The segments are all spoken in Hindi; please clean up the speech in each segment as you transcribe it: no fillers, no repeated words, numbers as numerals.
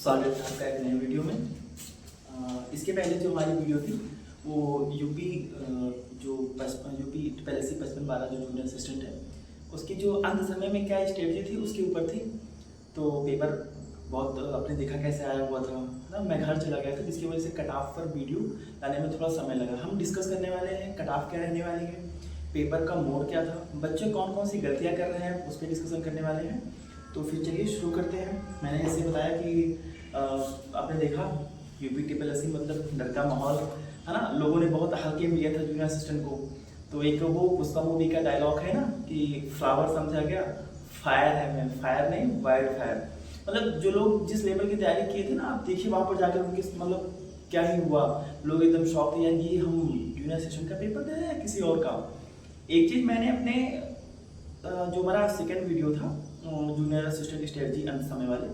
स्वागत है आपका एक नए वीडियो में। इसके पहले जो हमारी वीडियो थी वो यूपी पहले से 55-12 जो जूनियर असिस्टेंट है उसकी जो अंत समय में क्या स्ट्रेटजी थी उसके ऊपर थी। तो पेपर बहुत आपने देखा कैसे आया हुआ था ना, मैं घर चला गया था जिसकी वजह से कट ऑफ पर वीडियो लाने में थोड़ा समय लगा। हम डिस्कस करने वाले हैं कट ऑफ क्या रहने वाली है, पेपर का मोड क्या था, बच्चे कौन कौन सी गलतियाँ कर रहे हैं उस पर डिस्कशन करने वाले हैं। तो फिर चलिए शुरू करते हैं। मैंने ऐसे बताया कि आपने देखा यूपी TSSC मतलब डर का माहौल है ना, लोगों ने बहुत हल्के में लिया था जूनियर असिस्टेंट को। तो एक वो पुष्पा मूवी का डायलॉग है ना कि फ्लावर समझा गया फायर है, मैं फायर नहीं वाइल्ड फायर। मतलब जो लोग जिस लेवल की तैयारी किए थे ना, आप देखिए वहाँ पर जाकर उनके मतलब क्या ही हुआ, लोग एकदम शॉक थे यार ये हम जूनियर असिस्टेंट का पेपर दे रहे हैं किसी और का। एक चीज़ मैंने अपने जो हमारा सेकेंड वीडियो था जूनियर असिस्टेंट स्ट्रेटजी अंत समय वाले,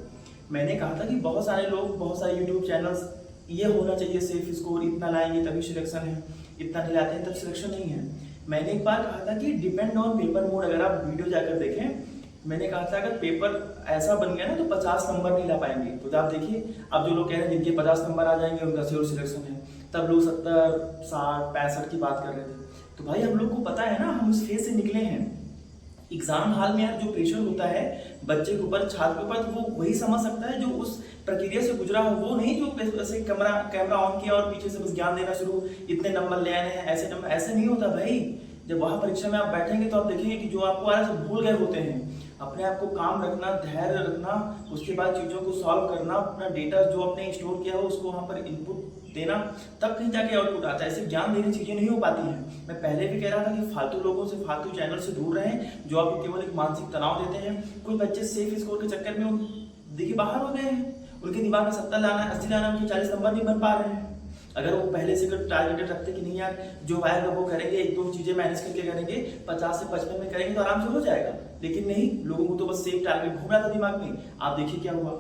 मैंने कहा था कि बहुत सारे लोग बहुत सारे यूट्यूब चैनल्स ये होना चाहिए सेफ स्कोर इतना लाएंगे तभी सिलेक्शन है, इतना नहीं लाते हैं तब सिलेक्शन नहीं है। मैंने एक बार कहा था कि डिपेंड ऑन पेपर मोड, अगर आप वीडियो जाकर देखें मैंने कहा था अगर पेपर ऐसा बन गया ना तो 50 नंबर नहीं ला पाएंगे। तो आप देखिए अब जो लोग कह रहे हैं जिनके 50 नंबर आ जाएंगे उनका श्योर सिलेक्शन है, तब लोग 70, 60, 65 की बात कर रहे थे। तो भाई हम लोग को पता है ना, हम उस फेज से निकले हैं। एग्जाम हॉल में यार जो प्रेशर होता है बच्चे के ऊपर, छात्र के ऊपर, तो वो वही समझ सकता है जो उस प्रक्रिया से गुजरा हो, वो नहीं जो ऐसे कैमरा ऑन किया और पीछे से बस ज्ञान देना शुरू, इतने नंबर ले आने हैं, ऐसे नंबर, ऐसे नहीं होता भाई। जब वहाँ परीक्षा में आप बैठेंगे तो आप देखेंगे कि जो आपको आ रहा है भूल गए होते हैं। अपने आप को काम रखना, धैर्य रखना, उसके बाद चीज़ों को सॉल्व करना, अपना डेटा जो आपने स्टोर किया हो उसको वहाँ पर इनपुट देना, तब कहीं जाके आउटपुट आता है। ऐसे ज्ञान देने चीज़ें नहीं हो पाती हैं। मैं पहले भी कह रहा था कि फालतू लोगों से, फालतू चैनल से दूर रहें जो आपको केवल एक मानसिक तनाव देते हैं। कुछ बच्चे सेफ स्कोर के चक्कर में देखिए बाहर हो गए हैं, उनके दिमाग में 70 लाना, 80 लाना, उनके 40 नंबर नहीं बन पा रहे हैं। अगर वो पहले से टारगेटेड रखते कि नहीं यार जो आएगा वो करेंगे, एक दो चीज़ें मैनेज करके करेंगे, 50 से 55 में करेंगे तो आराम से हो जाएगा। लेकिन नहीं, लोगों को तो बस सेफ टारगेट घूम रहा था दिमाग में। आप देखिए क्या हुआ।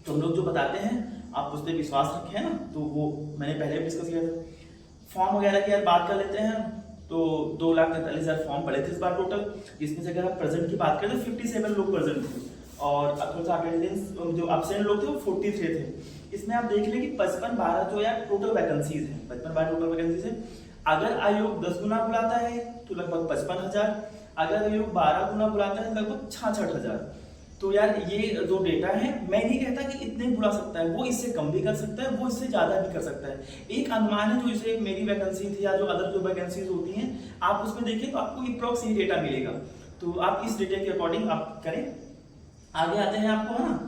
तो हम लोग जो बताते हैं आप उस पर विश्वास रखें ना, तो वो मैंने पहले भी डिस्कस किया था। फॉर्म वगैरह की यार बात कर लेते हैं। तो 2,43,000 फॉर्म पड़े थे इस बार टोटल, जिसमें से अगर आप प्रेजेंट की बात करें तो 57 लोग प्रेजेंट थे और थोड़ा सा अटेंडेंस जो एब्सेंट लोग थे वो 43 थे। इसमें आप देख लें कि 55-12 जो यार टोटल वैकेंसीज हैं, 55-12 टोटल वैकेंसीज है। अगर आयोग 10 गुना बुलाता है तो लगभग 55,000, अगर आयोग 12 गुना बुलाता है लगभग 66,000। तो यार ये जो डेटा है, मैं नहीं कहता कि इतने बुला सकता है, वो इससे कम भी कर सकता है, वो इससे ज़्यादा भी कर सकता है। एक अनुमान है जो इसे मेरी वैकेंसी थी या जो अदर जो वैकेंसीज होती हैं आप उसमें देखिए तो आपको अप्रॉक्स ये डेटा मिलेगा। तो आप इस डेटा के अकॉर्डिंग आप करें। आगे आते हैं आपको, है ना,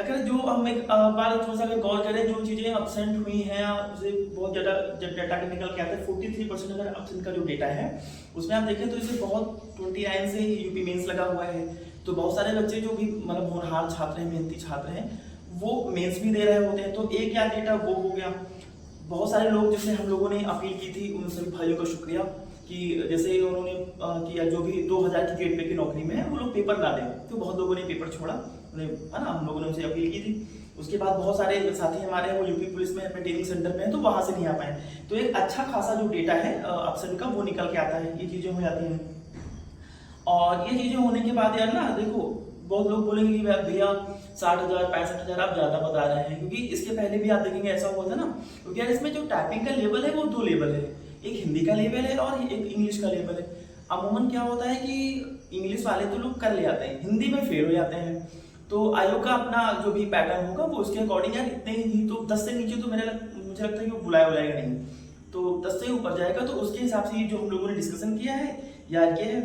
अगर जो हम एक बार थोड़ा सा अगर गौर करें जो चीज़ें अपसेंट हुई हैं उसे बहुत ज़्यादा जब डेटा के निकल के आता है 43% अगर अपसेंट का जो डेटा है उसमें आप देखें तो इसे बहुत 29 से यूपी मेंस लगा हुआ है। तो बहुत सारे बच्चे जो भी मतलब होनहार छात्र हैं, मेहनती छात्र हैं, वो मेंस भी दे रहे होते हैं। तो एक या डेटा वो हो गया। बहुत सारे लोग जैसे हम लोगों ने अपील की थी उन सभी भाइयों का शुक्रिया कि जैसे उन्होंने किया जो भी 2000 की ग्रेड पे की नौकरी में है वो लोग पेपर ना दें। तो बहुत लोगों ने पेपर छोड़ा, उन्हें है ना, हम लोगों ने उनसे अपील की थी। उसके बाद बहुत सारे साथी हमारे हैं वो यूपी पुलिस में अपने ट्रेनिंग सेंटर में है तो वहाँ से नहीं आ पाए। तो एक अच्छा खासा जो डेटा है अपसेंट का वो निकल के आता है, ये चीज़ें हो जाती हैं। और ये चीज़ें होने के बाद यार ना देखो बहुत लोग बोलेंगे कि भैया 60,000 65,000 आप ज़्यादा बता रहे हैं, क्योंकि इसके पहले भी आप देखेंगे ऐसा हुआ था ना। क्योंकि यार इसमें जो टाइपिंग का लेवल है वो 2 लेवल है, एक हिंदी का लेवल है और एक इंग्लिश का लेवल है। अमूमन क्या होता है कि इंग्लिश वाले तो लोग कर ले आते हैं, हिंदी में फेल हो जाते हैं। तो आयोग का अपना जो भी पैटर्न होगा वो उसके अकॉर्डिंग यार इतने ही, तो 10 से नीचे तो मुझे लगता है कि वो बुलाया नहीं, तो 10 से ऊपर जाएगा। तो उसके हिसाब से जो हम लोगों ने डिस्कशन किया है यार ये है,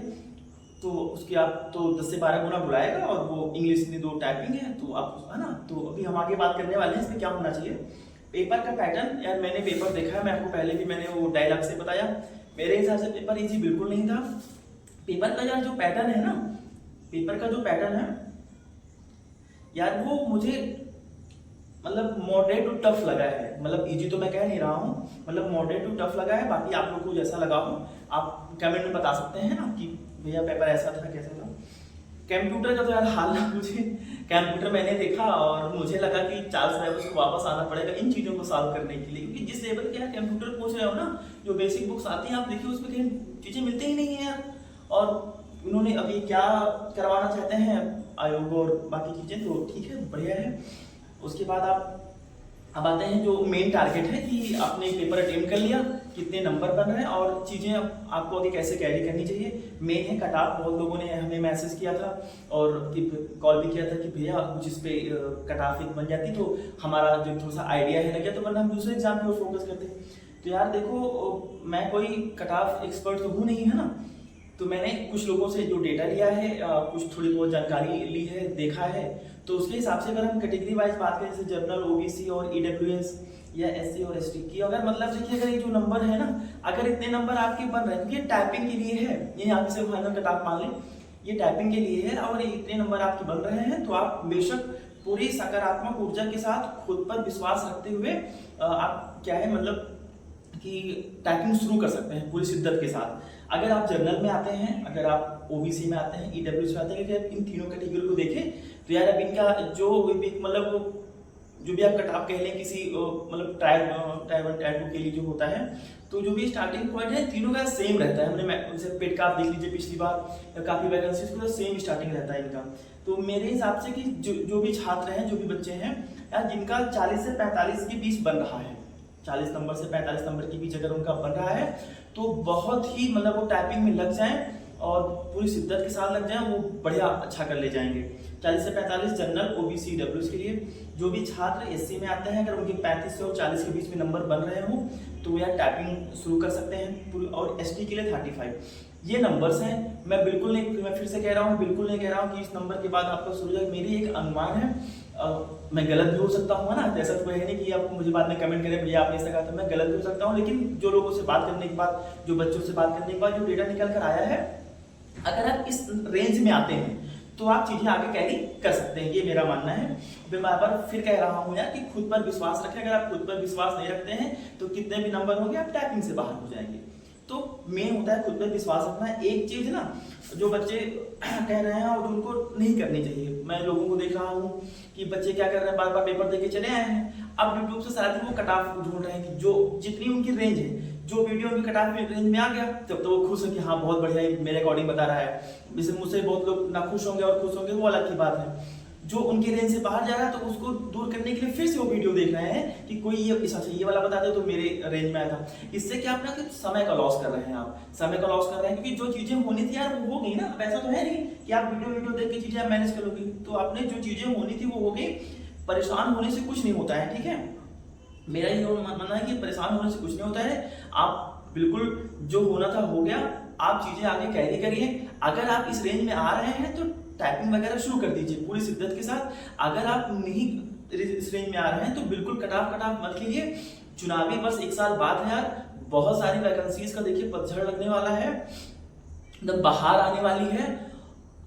तो उसके आप तो 10 से 12 गुना बुलाएगा और वो इंग्लिश में 2 टाइपिंग है तो आप, है ना। तो अभी हम आगे बात करने वाले हैं इसमें क्या होना चाहिए। पेपर का पैटर्न यार मैंने पेपर देखा है, मैं आपको पहले भी मैंने वो डायलॉग से बताया। मेरे हिसाब से पेपर इजी बिल्कुल नहीं था। पेपर का यार जो पैटर्न है ना, पेपर का जो पैटर्न है यार वो मुझे मतलब मॉडरेट टू टफ लगा है। मतलब इजी तो मैं कह नहीं रहा हूँ, मतलब मॉडरेट टू टफ लगा है। बाकी आप लोग को जैसा लगा हो आप कमेंट में बता सकते हैं ना कि भैया पेपर ऐसा था कैसा था। कंप्यूटर का तो यार हाल ना मुझे, कंप्यूटर मैंने देखा और मुझे लगा कि चार्ल्स बैबेज को वापस आना पड़ेगा इन चीज़ों को सॉल्व करने के लिए, क्योंकि जिस लेवल के यार कंप्यूटर पूछ रहे हो ना, जो बेसिक बुक्स आती हैं आप देखिए उसमें कहीं चीज़ें मिलती ही नहीं है यार। और उन्होंने अभी क्या करवाना चाहते हैं आयोग और बाकी चीज़ें तो ठीक है, बढ़िया है। उसके बाद आप अब आते हैं जो मेन टारगेट है कि आपने पेपर अटेम्प्ट कर लिया, कितने नंबर बन रहे हैं और चीज़ें आपको आगे कैसे कैरी करनी चाहिए। मेन है कट ऑफ। बहुत लोगों ने हमें मैसेज किया था और कॉल भी किया था कि भैया कुछ इस पे कट ऑफ बन जाती तो हमारा जो थोड़ा सा आइडिया है लग गया, तो वरना हम दूसरे एग्जाम पे फोकस करते हैं। तो यार देखो, मैं कोई कट ऑफ एक्सपर्ट तो हूँ नहीं, है ना। तो मैंने कुछ लोगों से जो डेटा लिया है, कुछ थोड़ी बहुत जानकारी ली है, देखा है, तो उसके हिसाब से अगर हम कैटेगरी वाइज बात करें, जैसे जनरल, ओबीसी और ईडब्ल्यूएस या एससी और एसटी की, अगर मतलब देखिए अगर ये जो नंबर है ना, अगर इतने नंबर आपके बन रहे हैं, क्योंकि टाइपिंग के लिए है, ये यहाँ से फाइनल कट ऑफ मान लें, ये टाइपिंग के लिए है और इतने नंबर आपके बन रहे हैं, तो आप बेशक पूरी सकारात्मक ऊर्जा के साथ खुद पर विश्वास रखते हुए आप क्या है मतलब कि टाइपिंग शुरू कर सकते हैं पूरी शिद्दत के साथ। अगर आप जनरल में आते हैं, अगर आप ओबीसी में आते हैं, ईडब्ल्यूएस में आते हैं, अगर इन तीनों कैटेगरी को देखें तो यार अब इनका जो भी मतलब जो भी आप कट ऑफ कह लें किसी मतलब टायर 1 टायर 2 के लिए जो होता है, तो जो भी स्टार्टिंग पॉइंट है तीनों का सेम रहता है। हमने जैसे पेट का आप देख लीजिए पिछली बार काफ़ी वैकेंसीज को सेम स्टार्टिंग रहता है इनका। तो मेरे हिसाब से कि जो भी छात्र हैं, जो भी बच्चे हैं यार, जिनका 40 से 45 के बीच बन रहा है, 40 नंबर से 45 नंबर के बीच अगर उनका बन रहा है, तो बहुत ही मतलब वो टाइपिंग में लग जाएं और पूरी शिद्दत के साथ लग जाएं, वो बढ़िया अच्छा कर ले जाएंगे। 40 से 45 जनरल, ओबीसी, डब्ल्यूएस के लिए। जो भी छात्र एससी में आते हैं, अगर उनके 35 से और 40 के बीच में नंबर बन रहे हो तो यार टाइपिंग शुरू कर सकते हैं। और एसटी के लिए 35। ये नंबर्स हैं। मैं बिल्कुल नहीं, मैं फिर से कह रहा हूँ, बिल्कुल नहीं कह रहा हूँ कि इस नंबर के बाद आपका शुरू जाए। मेरी एक अनुमान है, मैं गलत भी हो सकता हूँ, है ना। ऐसा तो है नहीं कि आप मुझे बाद में कमेंट करें भैया आपने ऐसा कहा था, मैं गलत भी हो सकता हूँ। लेकिन जो लोगों से बात करने के बाद, जो बच्चों से बात करने के बाद जो डेटा निकल कर आया है, अगर आप इस रेंज में आते हैं तो आप चीजें आगे कैरी कर सकते हैं, ये मेरा मानना है। मैं बार फिर कह रहा हूँ यार कि खुद पर विश्वास रखें। अगर आप खुद पर विश्वास नहीं रखते हैं तो कितने भी नंबर होंगे आप टाइपिंग से बाहर हो जाएंगे। तो मेन होता है खुद पर विश्वास रखना। एक चीज ना जो बच्चे कह रहे हैं और उनको नहीं करनी चाहिए, मैं लोगों को देख रहा हूँ कि बच्चे क्या कर रहे हैं, बार बार पेपर देके चले आए हैं, अब यूट्यूब से सारा दिन वो कट ऑफ ढूंढ रहे हैं कि जो जितनी उनकी रेंज है, जो वीडियो उनकी कट ऑफ रेंज में आ गया तब तो वो खुश है कि हाँ बहुत बढ़िया मेरे अकॉर्डिंग बता रहा है। जैसे मुझसे बहुत लोग ना खुश होंगे और खुश होंगे, वो अलग की बात है। जो उनके रेंज से बाहर जा रहा है तो उसको दूर करने के लिए फिर से वो वीडियो देख रहे हैं कि कोई ये अच्छा ये वाला बता दे तो मेरे रेंज में आया था। इससे क्या अपना समय का लॉस कर रहे हैं, आप समय का लॉस कर रहे हैं, क्योंकि जो चीजें होनी थी यार वो हो गई ना। ऐसा तो है नहीं कि आप वीडियो देख के चीजें आप मैनेज करोगे, तो आपने जो चीजें होनी थी वो हो गई। परेशान होने से कुछ नहीं होता है, ठीक है। मेरा ये मानना है कि परेशान होने से कुछ नहीं होता है। आप बिल्कुल जो होना था हो गया, आप चीजें आगे कैरी करिए। अगर आप इस रेंज में आ रहे हैं तो टाइपिंग वगैरह शुरू कर दीजिए पूरी शिद्दत के साथ। अगर आप नहीं इस रेंज में आ रहे हैं तो बिल्कुल कट ऑफ मत कीजिए। चुनावी बस 1 साल बाद है यार, बहुत सारी वैकेंसीज का देखिए पतझड़ लगने वाला है, जब बाहर आने वाली है।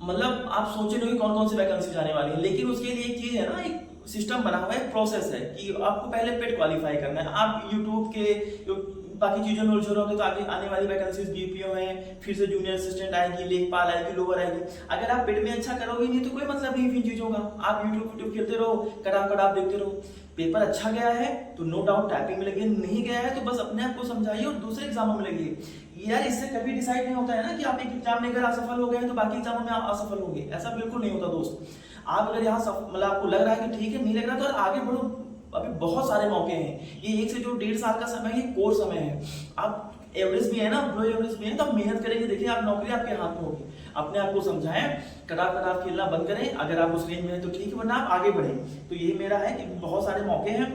मतलब आप सोचे नहीं कौन कौन सी वैकेंसीज आने वाली है, लेकिन उसके लिए एक चीज है ना, एक सिस्टम बना हुआ है, प्रोसेस है कि आपको पहले पेट क्वालिफाई करना है। आप यूट्यूब के बाकी चीजों में उलझे रहोगे तो आगे आने वाली वैकेंसीज बीपीओ हैं, फिर से जूनियर असिस्टेंट आएगी, लेखपाल आएगी, लोअर आएगी। अगर आप पेट में अच्छा करोगे नहीं तो कोई मतलब नहीं इन चीजों का। आप यूट्यूब खेलते रहो, कटाप देखते रहो। पेपर अच्छा गया है तो नो डाउट टाइपिंग में लगिए, नहीं गया है तो बस अपने आप को समझाइए और दूसरे एग्जामों में लगिए। यार इससे कभी डिसाइड नहीं होता है ना कि आप एक एग्जाम में अगर असफल हो गए हैं तो बाकी एग्जामों में आप असफल हो गए, ऐसा बिल्कुल नहीं होता दोस्त। आप अगर यहाँ मतलब आपको लग रहा है कि ठीक है, नहीं लग रहा तो आगे बढ़ो, अभी बहुत सारे मौके हैं। ये 1 से जो 1.5 साल का समय है, ये कोर समय है। आप एवरेज भी है ना, लो एवरेज भी है, तो आप मेहनत करेंगे, देखिए आप नौकरी आपके हाथ में होगी। अपने आप को समझाएं, कटाफ खेलना बंद करें। अगर आप उस रेंज में हैं तो ठीक है, वरना आप आगे बढ़ें। तो ये मेरा है कि बहुत सारे मौके हैं,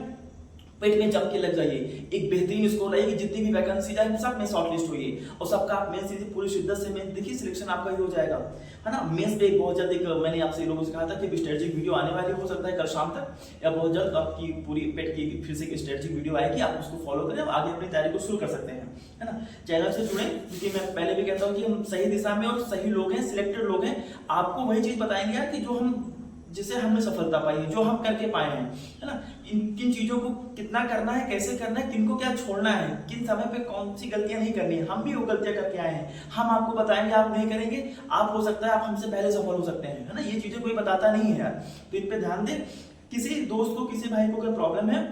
पेट में जम के लग जाइए, एक बेहतरीन स्कोर लाइए, जितनी भी वैकेंसी जाए सब में शॉर्टलिस्ट होइए और सबका आप मेंस दीजिए पूरी शिद्दत से। मेंस देखिए सिलेक्शन आपका ही हो जाएगा, है ना। मेंस पे बहुत जल्द एक मैंने आपसे लोगों से कहा था कि स्ट्रेटजिक वीडियो आने वाली हो सकता है कल शाम तक, या बहुत जल्द आपकी पूरी पेट की फिर से स्ट्रेटजिक वीडियो आएगी। आप उसको फॉलो करें, आगे अपनी तैयारी को शुरू कर सकते हैं, है ना। चैनल से जुड़े, क्योंकि मैं पहले भी कहता हूँ कि हम सही दिशा में और सही लोग हैं, सिलेक्टेड लोग हैं। आपको वही चीज बताएंगे यार कि जो हम जिसे हमने सफलता पाई है, जो हम करके पाए हैं, है ना। किन चीजों को कितना करना है, कैसे करना है, किनको क्या छोड़ना है, किन समय पे कौन सी गलतियां नहीं करनी है, हम भी वो गलतियां करके आए हैं। हम आपको बताएंगे, आप नहीं करेंगे, आप हो सकता है आप हमसे पहले सफल हो सकते हैं, है ना। ये चीजें कोई बताता नहीं है यार, तो इन पे ध्यान दें। किसी दोस्त को, किसी भाई को अगर प्रॉब्लम है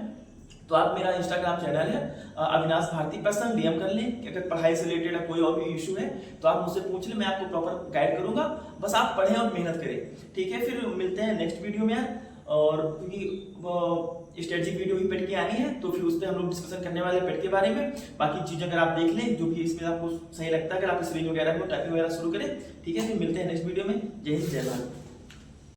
तो आप मेरा इंस्टाग्राम चैनल है अविनाश भारती, पर्सनल डीएम कर लें कि अगर पढ़ाई से रिलेटेड है कोई और भी इशू है तो आप मुझसे पूछ लें, मैं आपको प्रॉपर गाइड करूंगा। बस आप पढ़ें और मेहनत करें, ठीक है। फिर मिलते हैं नेक्स्ट वीडियो में यार। और क्योंकि स्ट्रेटजिक वीडियो भी पेट की आनी है, तो फिर उस पर हम लोग डिस्कशन करने वाले पेट के बारे में। बाकी चीज़ें अगर आप देख लें जो भी इसमें आपको सही लगता है, अगर आप इस रेंज वगैरह को टाइपिंग वगैरह शुरू करें। ठीक है, फिर मिलते हैं नेक्स्ट वीडियो में। जय हिंद, जय भारत।